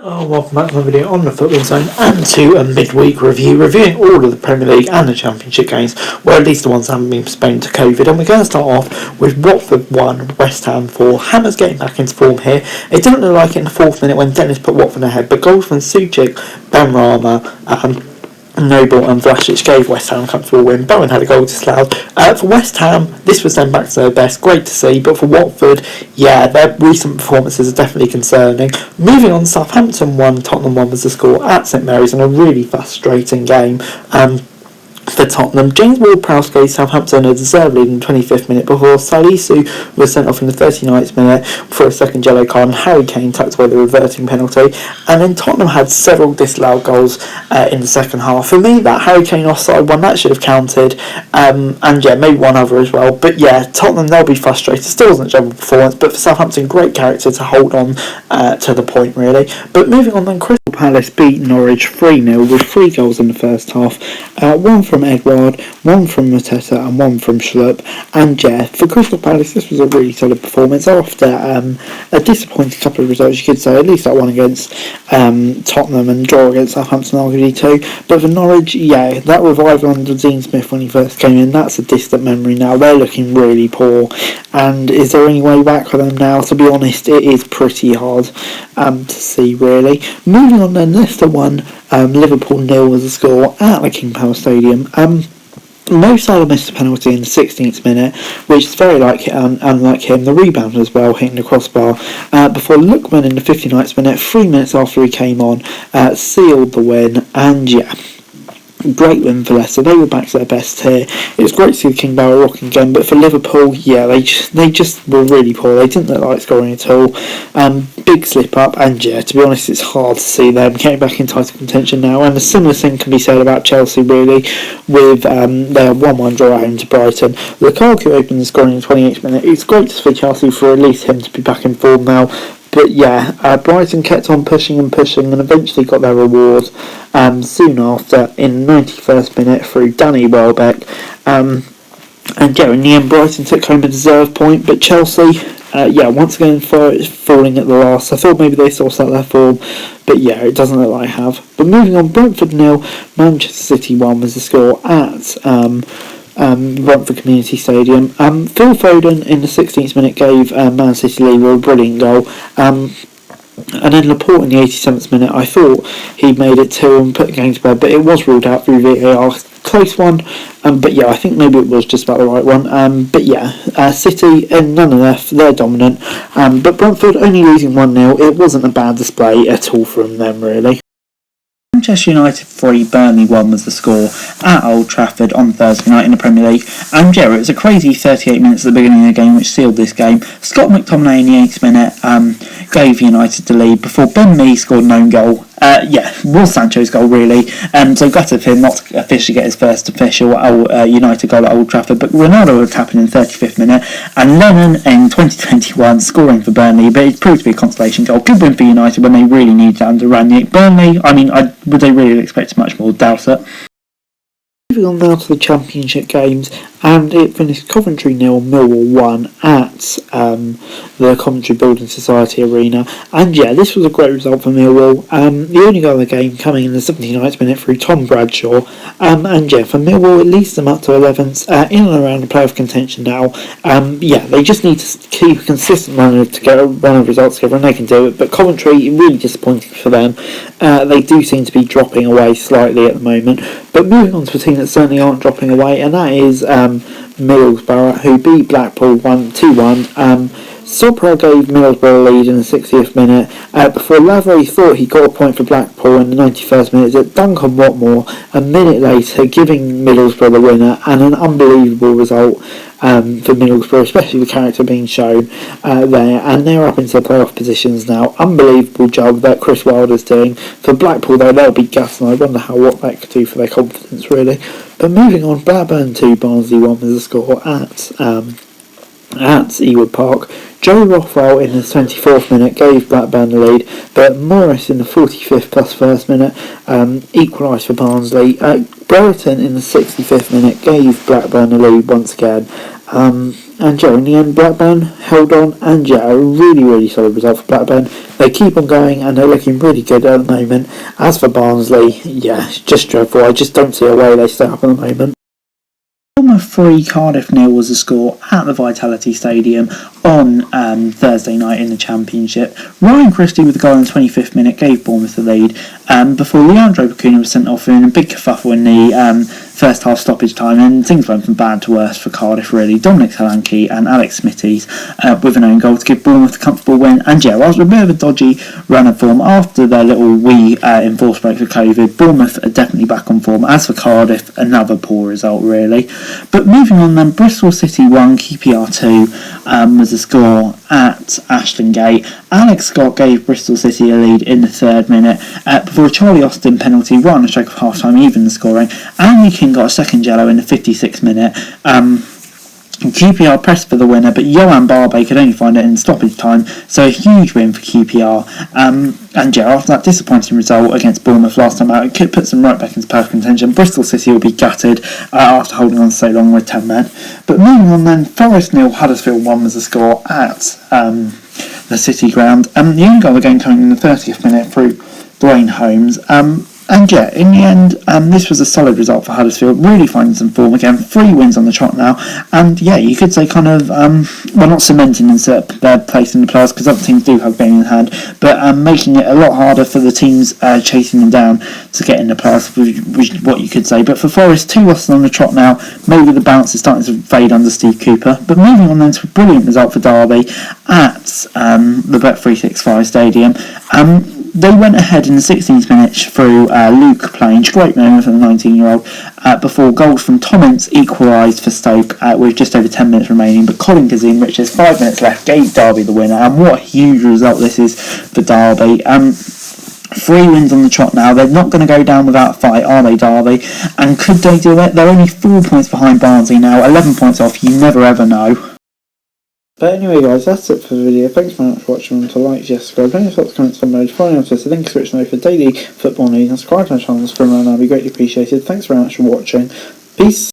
Welcome back to my video on the Football Zone and to a midweek review, reviewing all of the Premier League and the Championship games, well, at least the ones that haven't been postponed to COVID. And we're going to start off with Watford 1, West Ham 4. Hammers getting back into form here. It didn't look like it in the 4th minute when Dennis put Watford ahead, but goals from Suchik, Benrahma, Noble and Vlasic gave West Ham a comfortable win. Bowen had a goal disallowed. For West Ham, this was then back to their best. Great to see. But for Watford, their recent performances are definitely concerning. Moving on, Southampton 1, Tottenham 1 was the score at St Mary's in a really frustrating game. For Tottenham, James Ward-Prowse gave Southampton a deserved lead in the 25th minute before Salisu was sent off in the 39th minute for a second yellow card and Harry Kane tucked away the reverting penalty. And then Tottenham had several disallowed goals in the second half. For me, that Harry Kane offside one, that should have counted, and maybe one other as well. But Tottenham, they'll be frustrated. Still wasn't a general performance, but for Southampton, great character to hold on to the point, really. But moving on then, Crystal Palace beat Norwich 3-0 with 3 goals in the first half. One from Edouard, one from Mateta and one from Schlupp. And for Crystal Palace, this was a really solid performance after a disappointing couple of results, you could say, at least that one against Tottenham and draw against Southampton arguably too. But for Norwich, that revival under Dean Smith when he first came in, that's a distant memory now. They're looking really poor, and is there any way back for them now? To be honest, it is pretty hard to see, really. Moving on then, Leicester 1, Liverpool 0 was the score at the King Power Stadium. Mo Salah missed a penalty in the 16th minute, which is very unlike him. The rebound as well, hitting the crossbar, before Lookman in the 59th minute, 3 minutes after he came on, sealed the win. And great win for Leicester. They were back to their best here. It was great to see the King Power rocking again, but for Liverpool, they just were really poor. They didn't look like scoring at all. Big slip up, and to be honest, it's hard to see them getting back in title contention now. And a similar thing can be said about Chelsea, really, with their 1-1 draw at home to Brighton. Lukaku opened the scoring in the 28th minute. It's great to see Chelsea for at least him to be back in form now. But Brighton kept on pushing and eventually got their reward soon after in the 91st minute through Danny Welbeck. And in the end, Brighton took home a deserved point, but Chelsea, once again falling at the last. I thought maybe they sorted out their form, but it doesn't look like they have. But moving on, Brentford 0, Manchester City 1 was the score at Brentford Community Stadium. Phil Foden in the 16th minute gave Man City leader a brilliant goal. And then Laporte in the 87th minute, I thought he made it 2 and put the game to bed, but it was ruled out through VAR. Close one, but I think maybe it was just about the right one. City, nonetheless, they're dominant. But Brentford only losing 1-0, it wasn't a bad display at all from them, really. Manchester United 3, Burnley 1 was the score at Old Trafford on Thursday night in the Premier League. And it was a crazy 38 minutes at the beginning of the game which sealed this game. Scott McTominay in the 8th minute gave United the lead before Ben Mee scored an own goal. Was Sancho's goal, really. So gutted for him not to officially get his first official United goal at Old Trafford. But Ronaldo would happen in the 35th minute, and Lennon in 2021 scoring for Burnley. But it proved to be a consolation goal. Good win for United when they really needed that under Ranić. Burnley, would they really expect much more? Doubt it. Moving on now to the Championship games, and it finished Coventry 0, Millwall 1 at the Coventry Building Society Arena. And this was a great result for Millwall. The only goal of the game coming in the 79th minute through Tom Bradshaw. And for Millwall, it leads them up to 11th, in and around the playoff contention now. They just need to keep a consistent run of results together, and they can do it. But Coventry, really disappointing for them. They do seem to be dropping away slightly at the moment. But moving on to a team that certainly aren't dropping away, and that is Middlesbrough, who beat Blackpool 2-1. Sopra gave Middlesbrough a lead in the 60th minute before Lavery thought he got a point for Blackpool in the 91st minute at Duncan Watmore a minute later, giving Middlesbrough the winner, and an unbelievable result for Middlesbrough, especially the character being shown there, and they're up into the playoff positions now. Unbelievable job that Chris Wilder's doing. For Blackpool though, they'll be gutted, and I wonder what that could do for their confidence, really. But moving on, Blackburn 2, Barnsley 1 was the score at Ewood Park. Joe Rothwell in the 24th minute gave Blackburn the lead, but Morris in the 45th plus first minute equalised for Barnsley. Brereton in the 65th minute gave Blackburn the lead once again. And in the end, Blackburn held on, and a really solid result for Blackburn. They keep on going, and they're looking really good at the moment. As for Barnsley, it's just dreadful. I just don't see a way they stay up at the moment. Bournemouth 3, Cardiff 0 was the score at the Vitality Stadium on Thursday night in the Championship. Ryan Christie with the goal in the 25th minute gave Bournemouth the lead before Leandro Bacuna was sent off in a big kerfuffle in the first half stoppage time, and things went from bad to worse for Cardiff really. Dominic Solanke and Alex Smithies with an own goal to give Bournemouth a comfortable win. And after a bit of a dodgy run of form after their little enforced break for COVID, Bournemouth are definitely back on form. As for Cardiff, another poor result really. But moving on then, Bristol City 1, QPR 2 was the score at Ashton Gate. Alex Scott gave Bristol City a lead in the 3rd minute before a Charlie Austin penalty right on the stroke of half time, even the scoring. Andy King got a second yellow in the 56th minute. QPR pressed for the winner, but Johan Barbe could only find it in stoppage time, so a huge win for QPR. And after that disappointing result against Bournemouth last time out, it could put them right back into perfect contention. Bristol City will be gutted after holding on so long with 10 men. But moving on then, Forest 0, Huddersfield 1 was the score at the City ground. The only goal of the game coming in the 30th minute through Dwayne Holmes. And in the end, this was a solid result for Huddersfield, really finding some form again, 3 wins on the trot now, and you could say kind of, not cementing their place in the playoffs, because other teams do have game in hand, but making it a lot harder for the teams chasing them down to get in the playoffs, which is what you could say. But for Forest, 2 losses on the trot now, maybe the bounce is starting to fade under Steve Cooper. But moving on then to a brilliant result for Derby at the Bet365 Stadium. They went ahead in the 16th minute through Luke Plange, great moment for the 19-year-old, before goals from Tom Ince equalised for Stoke with just over 10 minutes remaining. But Colin Kazim, which has 5 minutes left, gave Derby the winner, and what a huge result this is for Derby. 3 wins on the trot now. They're not going to go down without a fight, are they, Derby? And could they do it? They're only 4 points behind Barnsley now, 11 points off. You never ever know. But anyway guys, that's it for the video. Thanks very much for watching. Remember to like, subscribe, any thoughts, comments, and notes. Follow me on Twitter, link switch note for daily football news, and subscribe to my channel, and that'll be greatly appreciated. Thanks very much for watching. Peace.